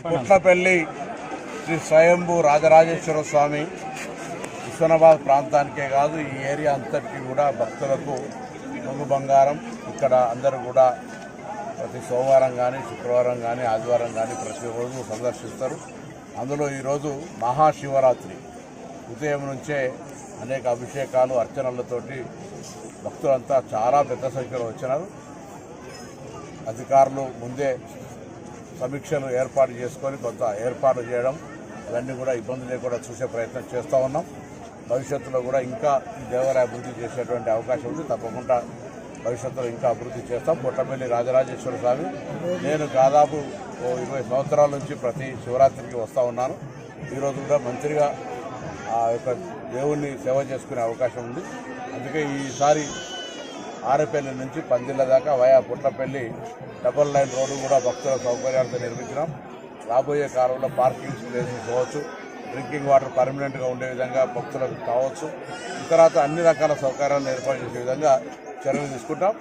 పుట్లపల్లి శ్రీ స్వయంభూ రాజరాజేశ్వర స్వామి హుస్నాబాద్ ప్రాంతానికే కాదు ఈ ఏరియా అంతటికి కూడా భక్తులకు కొంగు బంగారం. ఇక్కడ అందరూ కూడా ప్రతి సోమవారం కానీ శుక్రవారం కానీ ఆదివారం కానీ ప్రతిరోజు సందర్శిస్తారు. అందులో ఈరోజు మహాశివరాత్రి ఉదయం నుంచే అనేక అభిషేకాలు అర్చనలతోటి భక్తులంతా చాలా పెద్ద సంఖ్యలో వచ్చినారు. అధికారులు ముందే సమీక్షలు ఏర్పాటు చేసుకొని కొంత ఏర్పాటు చేయడం ఇవన్నీ కూడా ఇబ్బంది లేకుండా చూసే ప్రయత్నం చేస్తూ ఉన్నాం. భవిష్యత్తులో కూడా ఇంకా ఈ దేవాలయ అభివృద్ధి చేసేటువంటి అవకాశం ఉంది. తప్పకుండా భవిష్యత్తులో ఇంకా అభివృద్ధి చేస్తాం. పుట్లపల్లి రాజరాజేశ్వర స్వామి నేను దాదాపు 20 సంవత్సరాల నుంచి ప్రతి శివరాత్రికి వస్తూ ఉన్నాను. ఈరోజు కూడా మంచిగా ఆ యొక్క దేవుణ్ణి సేవ చేసుకునే అవకాశం ఉంది. అందుకే ఈసారి ఆరేపల్లి నుంచి పందిళ్ళ దాకా via Putlapalli double line road కూడా భక్తుల సౌకర్యాలతో నిర్మించినాం. రాబోయే కాలంలో పార్కింగ్ ప్లేసెస్ కావచ్చు, డ్రింకింగ్ వాటర్ పర్మనెంట్గా ఉండే విధంగా భక్తులకు కావచ్చు, తర్వాత అన్ని రకాల సౌకర్యాలను ఏర్పాటు చేసే విధంగా చర్యలు తీసుకుంటాం.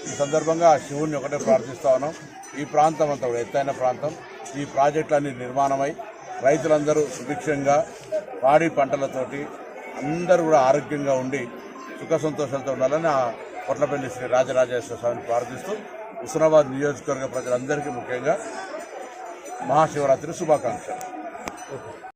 ఈ సందర్భంగా శివుణ్ణి ఒకటే ప్రార్థిస్తా ఉన్నాం. ఈ ప్రాంతం అంతా కూడా ఎత్తైన ప్రాంతం. ఈ ప్రాజెక్టులన్నీ నిర్మాణమై రైతులందరూ సుభిక్షంగా పాడి పంటలతోటి అందరూ కూడా ఆరోగ్యంగా ఉండి సుఖ సంతోషాలతో ఉండాలని ఆ పుట్లపల్లి శ్రీ రాజరాజేశ్వర స్వామిని ప్రార్థిస్తూ హుస్నాబాద్ నియోజకవర్గ ప్రజలందరికీ ముఖ్యంగా మహాశివరాత్రి శుభాకాంక్షలు.